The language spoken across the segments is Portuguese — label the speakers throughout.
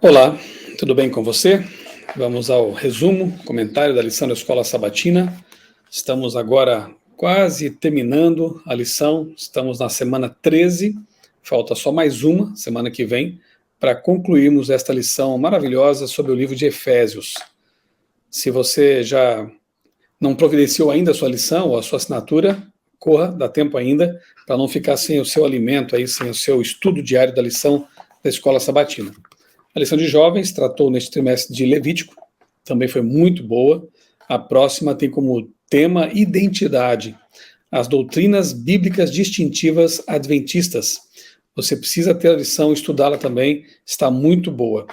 Speaker 1: Olá, tudo bem com você? Vamos ao resumo, comentário da lição da Escola Sabatina. Estamos agora quase terminando a lição, estamos na semana 13, falta só mais uma, semana que vem, para concluirmos esta lição maravilhosa sobre o livro de Efésios. Se você já não providenciou ainda a sua lição ou a sua assinatura, corra, dá tempo ainda, para não ficar sem o seu alimento, aí, sem o seu estudo diário da lição da Escola Sabatina. A lição de jovens tratou neste trimestre de Levítico, também foi muito boa. A próxima tem como tema identidade, as doutrinas bíblicas distintivas adventistas. Você precisa ter a lição, estudá-la também, está muito boa.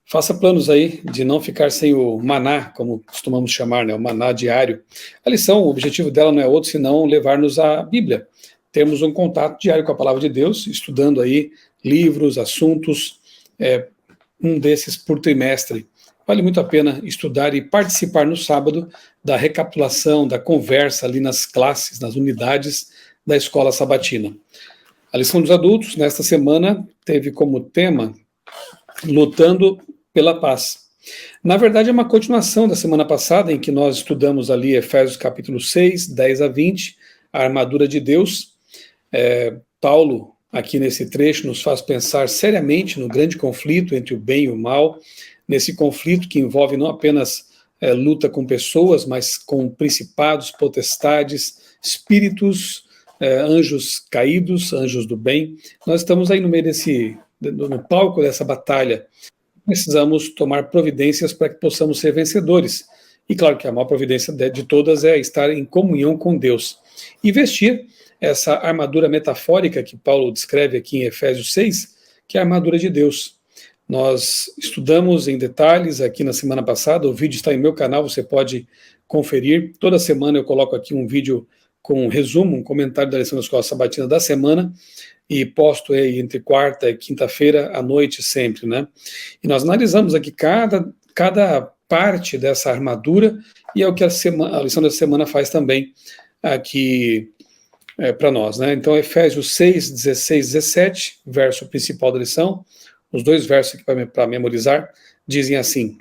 Speaker 1: Faça planos aí de não ficar sem o maná, como costumamos chamar, né, o maná diário. A lição, o objetivo dela não é outro senão levar-nos à Bíblia. Termos um contato diário com a palavra de Deus, estudando aí livros, assuntos, um desses por trimestre. Vale muito a pena estudar e participar no sábado da recapitulação, da conversa ali nas classes, nas unidades da Escola Sabatina. A lição dos adultos, nesta semana, teve como tema Lutando pela Paz. Na verdade, é uma continuação da semana passada, em que nós estudamos ali Efésios capítulo 6, 10 a 20, a armadura de Deus. Paulo, aqui nesse trecho, nos faz pensar seriamente no grande conflito entre o bem e o mal, nesse conflito que envolve não apenas luta com pessoas, mas com principados, potestades, espíritos, anjos caídos, anjos do bem. Nós estamos aí no meio no palco dessa batalha. Precisamos tomar providências para que possamos ser vencedores. E claro que a maior providência de todas é estar em comunhão com Deus. E vestir essa armadura metafórica que Paulo descreve aqui em Efésios 6, que é a armadura de Deus. Nós estudamos em detalhes aqui na semana passada, o vídeo está em meu canal, você pode conferir. Toda semana eu coloco aqui um vídeo com um resumo, um comentário da lição da Escola Sabatina da semana, e posto aí entre quarta e quinta-feira à noite sempre, né? E nós analisamos aqui cada parte dessa armadura, e é o que a lição da semana faz também aqui para nós, né? Então, Efésios 6, 16, 17, verso principal da lição, os dois versos aqui para memorizar, dizem assim: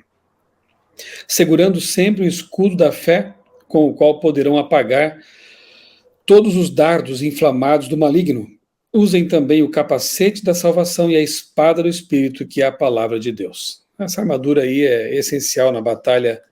Speaker 1: segurando sempre o escudo da fé, com o qual poderão apagar todos os dardos inflamados do maligno. Usem também o capacete da salvação e a espada do Espírito, que é a palavra de Deus. Essa armadura aí é essencial na batalha,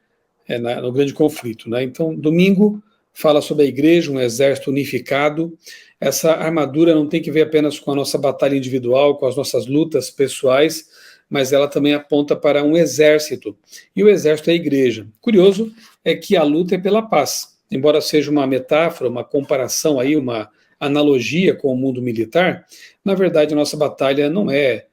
Speaker 1: no grande conflito, né? Então, domingo fala sobre a igreja, um exército unificado. Essa armadura não tem que ver apenas com a nossa batalha individual, com as nossas lutas pessoais, mas ela também aponta para um exército. E o exército é a igreja. Curioso é que a luta é pela paz. Embora seja uma metáfora, uma comparação aí, uma analogia com o mundo militar, na verdade a nossa batalha não é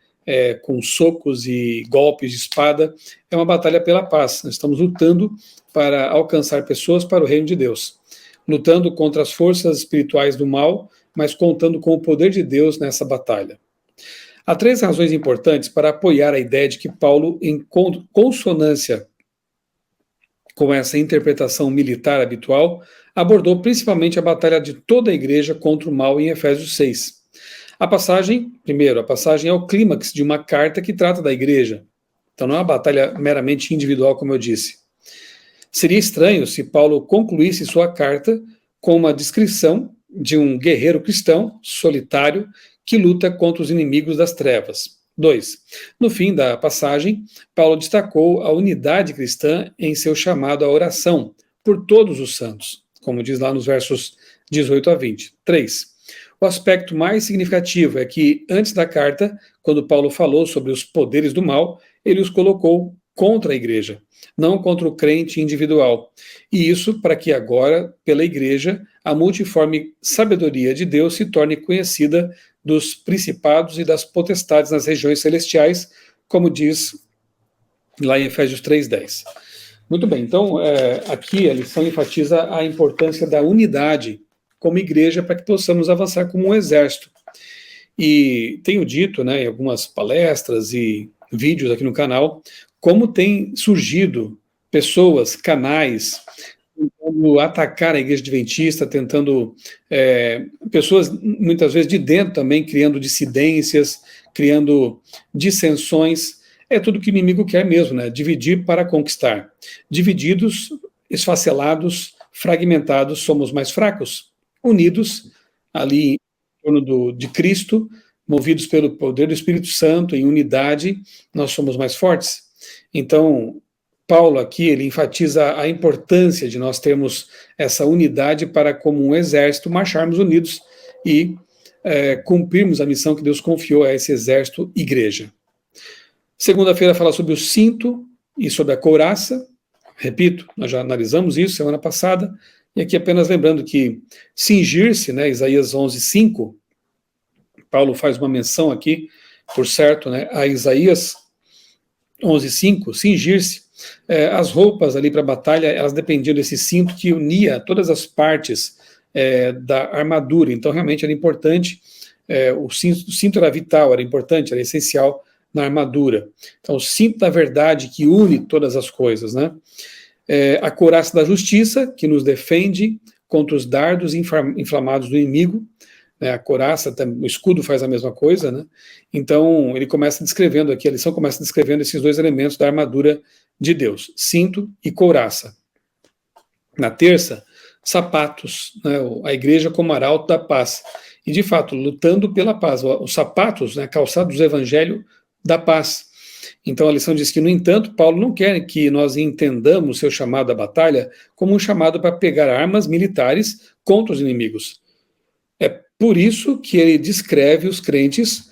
Speaker 1: com socos e golpes de espada, é uma batalha pela paz. Nós estamos lutando para alcançar pessoas para o reino de Deus, lutando contra as forças espirituais do mal, mas contando com o poder de Deus nessa batalha. Há três razões importantes para apoiar a ideia de que Paulo, em consonância com essa interpretação militar habitual, abordou principalmente a batalha de toda a igreja contra o mal em Efésios 6. A passagem é o clímax de uma carta que trata da igreja. Então não é uma batalha meramente individual, como eu disse. Seria estranho se Paulo concluísse sua carta com uma descrição de um guerreiro cristão solitário que luta contra os inimigos das trevas. 2. No fim da passagem, Paulo destacou a unidade cristã em seu chamado à oração por todos os santos, como diz lá nos versos 18 a 20. 3. O aspecto mais significativo é que, antes da carta, quando Paulo falou sobre os poderes do mal, ele os colocou contra a igreja, não contra o crente individual. E isso para que agora, pela igreja, a multiforme sabedoria de Deus se torne conhecida dos principados e das potestades nas regiões celestiais, como diz lá em Efésios 3:10. Muito bem, então aqui a lição enfatiza a importância da unidade como igreja para que possamos avançar como um exército. E tenho dito, né, em algumas palestras e vídeos aqui no canal, como tem surgido pessoas, canais, tentando atacar a igreja adventista, tentando, pessoas muitas vezes de dentro também, criando dissidências, criando dissensões. é tudo que o inimigo quer mesmo, né? Dividir para conquistar. Divididos, esfacelados, fragmentados, somos mais fracos. Unidos, ali em torno de Cristo, movidos pelo poder do Espírito Santo, em unidade, nós somos mais fortes. Então, Paulo aqui, ele enfatiza a importância de nós termos essa unidade para, como um exército, marcharmos unidos e cumprirmos a missão que Deus confiou a esse exército igreja. Segunda-feira fala sobre o cinto e sobre a couraça. Repito, nós já analisamos isso semana passada, e aqui apenas lembrando que cingir-se, né, Isaías 11:5, Paulo faz uma menção aqui, por certo, né, a Isaías 11:5, cingir-se. As roupas ali para a batalha, elas dependiam desse cinto que unia todas as partes da armadura. Então, realmente era importante, o cinto era vital, era importante, era essencial na armadura. Então, o cinto da verdade que une todas as coisas, né? A couraça da justiça, que nos defende contra os dardos inflamados do inimigo. A couraça, o escudo faz a mesma coisa, né? Então, ele começa descrevendo aqui, a lição começa descrevendo esses dois elementos da armadura de Deus, cinto e couraça. Na terça, sapatos, né? A igreja como arauto da paz. E, de fato, lutando pela paz. Os sapatos, né, calçados do evangelho da paz. Então, a lição diz que, no entanto, Paulo não quer que nós entendamos seu chamado à batalha como um chamado para pegar armas militares contra os inimigos. É por isso que ele descreve os crentes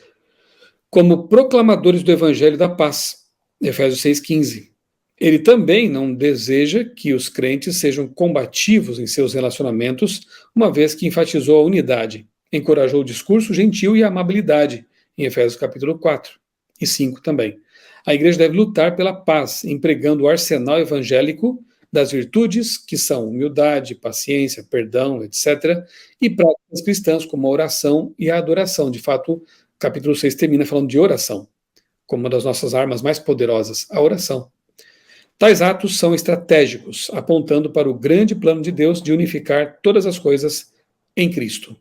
Speaker 1: como proclamadores do evangelho da paz, Efésios 6:15. Ele também não deseja que os crentes sejam combativos em seus relacionamentos, uma vez que enfatizou a unidade, encorajou o discurso gentil e a amabilidade, em Efésios capítulo 4 e 5 também. A igreja deve lutar pela paz, empregando o arsenal evangélico das virtudes, que são humildade, paciência, perdão, etc., e práticas cristãs, como a oração e a adoração. De fato, o capítulo 6 termina falando de oração, como uma das nossas armas mais poderosas, a oração. Tais atos são estratégicos, apontando para o grande plano de Deus de unificar todas as coisas em Cristo.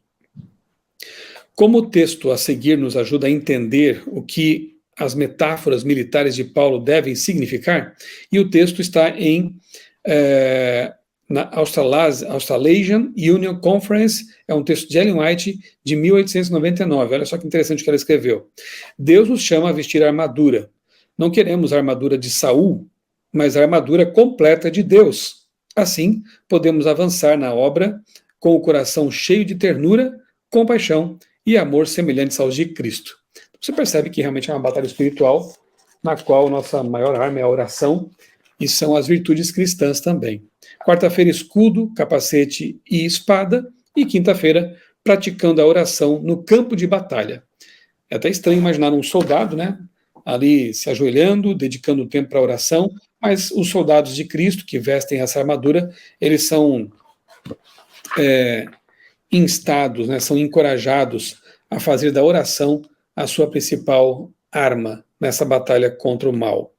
Speaker 1: Como o texto a seguir nos ajuda a entender o que as metáforas militares de Paulo devem significar, e o texto está na Australasian Union Conference, é um texto de Ellen White, de 1899. Olha só que interessante o que ela escreveu. Deus nos chama a vestir a armadura. Não queremos a armadura de Saul, mas a armadura completa de Deus. Assim, podemos avançar na obra com o coração cheio de ternura, compaixão e amor semelhantes aos de Cristo. Você percebe que realmente é uma batalha espiritual, na qual nossa maior arma é a oração, e são as virtudes cristãs também. Quarta-feira, escudo, capacete e espada, e quinta-feira, praticando a oração no campo de batalha. É até estranho imaginar um soldado, né, ali se ajoelhando, dedicando tempo para a oração, mas os soldados de Cristo que vestem essa armadura, eles são instados, né, são encorajados a fazer da oração a sua principal arma nessa batalha contra o mal.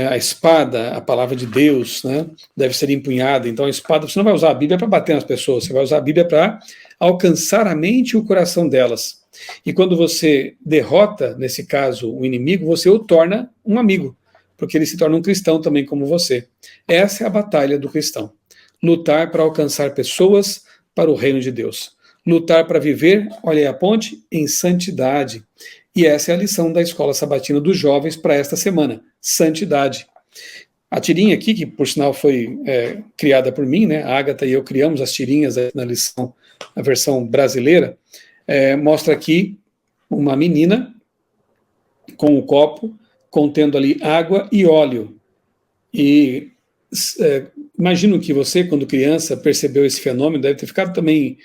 Speaker 1: A espada, a palavra de Deus, né, deve ser empunhada. Então a espada, você não vai usar a Bíblia para bater nas pessoas, você vai usar a Bíblia para alcançar a mente e o coração delas. E quando você derrota, nesse caso, o inimigo, você o torna um amigo, porque ele se torna um cristão também como você. Essa é a batalha do cristão. Lutar para alcançar pessoas para o reino de Deus. Lutar para viver, olha aí a ponte, em santidade. E essa é a lição da Escola Sabatina dos Jovens para esta semana, santidade. A tirinha aqui, que por sinal foi criada por mim, né? A Agatha e eu criamos as tirinhas na lição, a versão brasileira, mostra aqui uma menina com um copo contendo ali água e óleo. E imagino que você, quando criança, percebeu esse fenômeno, deve ter ficado também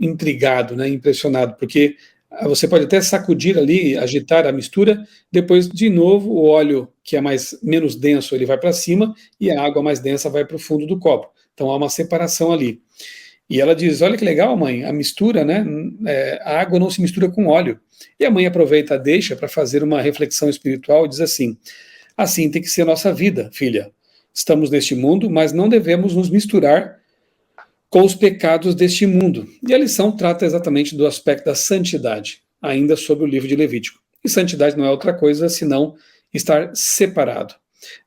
Speaker 1: intrigado, né, impressionado, porque você pode até sacudir ali, agitar a mistura, depois, de novo, o óleo que é menos denso, ele vai para cima, e a água mais densa vai para o fundo do copo. Então, há uma separação ali. E ela diz, olha que legal, mãe, a mistura, né, a água não se mistura com óleo. E a mãe aproveita, deixa para fazer uma reflexão espiritual e diz assim tem que ser a nossa vida, filha. Estamos neste mundo, mas não devemos nos misturar com os pecados deste mundo. E a lição trata exatamente do aspecto da santidade, ainda sobre o livro de Levítico. E santidade não é outra coisa senão estar separado.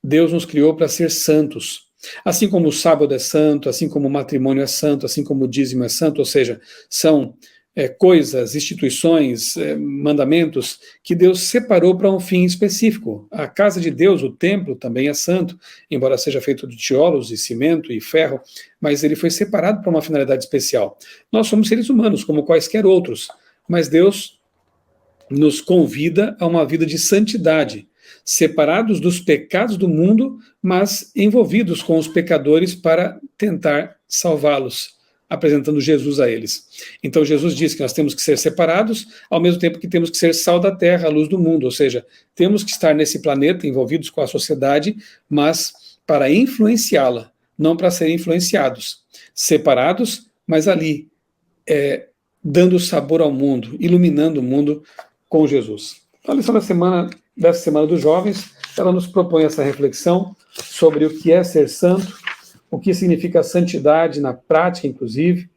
Speaker 1: Deus nos criou para ser santos. Assim como o sábado é santo, assim como o matrimônio é santo, assim como o dízimo é santo, ou seja, são coisas, instituições, mandamentos que Deus separou para um fim específico. A casa de Deus, o templo, também é santo, embora seja feito de tijolos e cimento e ferro, mas ele foi separado para uma finalidade especial. Nós somos seres humanos, como quaisquer outros, mas Deus nos convida a uma vida de santidade, separados dos pecados do mundo, mas envolvidos com os pecadores para tentar salvá-los, apresentando Jesus a eles. Então Jesus diz que nós temos que ser separados, ao mesmo tempo que temos que ser sal da terra, a luz do mundo, ou seja, temos que estar nesse planeta, envolvidos com a sociedade, mas para influenciá-la, não para serem influenciados. Separados, mas ali, dando sabor ao mundo, iluminando o mundo com Jesus. Então, a lição dessa semana dos jovens, ela nos propõe essa reflexão sobre o que é ser santo, o que significa santidade na prática, inclusive,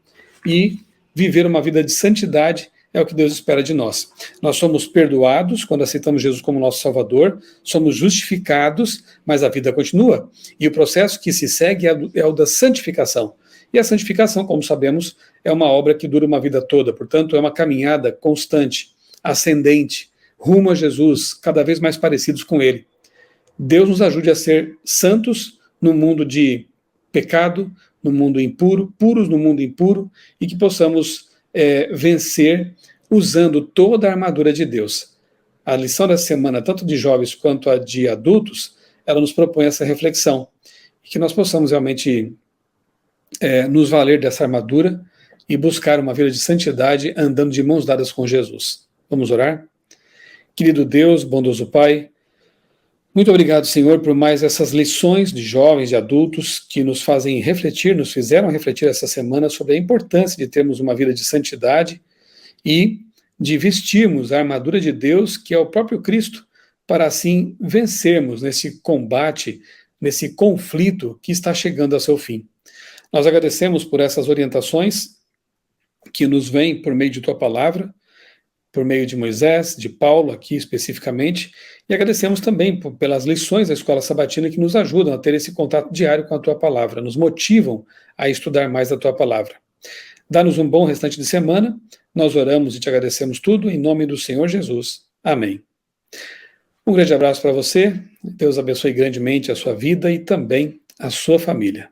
Speaker 1: e viver uma vida de santidade é o que Deus espera de nós. Nós somos perdoados quando aceitamos Jesus como nosso Salvador, somos justificados, mas a vida continua. E o processo que se segue é o da santificação. E a santificação, como sabemos, é uma obra que dura uma vida toda, portanto, é uma caminhada constante, ascendente, rumo a Jesus, cada vez mais parecidos com Ele. Deus nos ajude a ser santos no mundo de pecado, no mundo impuro, puros no mundo impuro, e que possamos vencer usando toda a armadura de Deus. A lição dessa semana, tanto de jovens quanto a de adultos, ela nos propõe essa reflexão, e que nós possamos realmente nos valer dessa armadura e buscar uma vida de santidade andando de mãos dadas com Jesus. Vamos orar? Querido Deus, bondoso Pai, muito obrigado, Senhor, por mais essas lições de jovens e adultos que nos fazem refletir, nos fizeram refletir essa semana sobre a importância de termos uma vida de santidade e de vestirmos a armadura de Deus, que é o próprio Cristo, para assim vencermos nesse combate, nesse conflito que está chegando ao seu fim. Nós agradecemos por essas orientações que nos vêm por meio de Tua Palavra, por meio de Moisés, de Paulo aqui especificamente, e agradecemos também pelas lições da Escola Sabatina que nos ajudam a ter esse contato diário com a Tua Palavra, nos motivam a estudar mais a Tua Palavra. Dá-nos um bom restante de semana, nós oramos e te agradecemos tudo, em nome do Senhor Jesus. Amém. Um grande abraço para você, Deus abençoe grandemente a sua vida e também a sua família.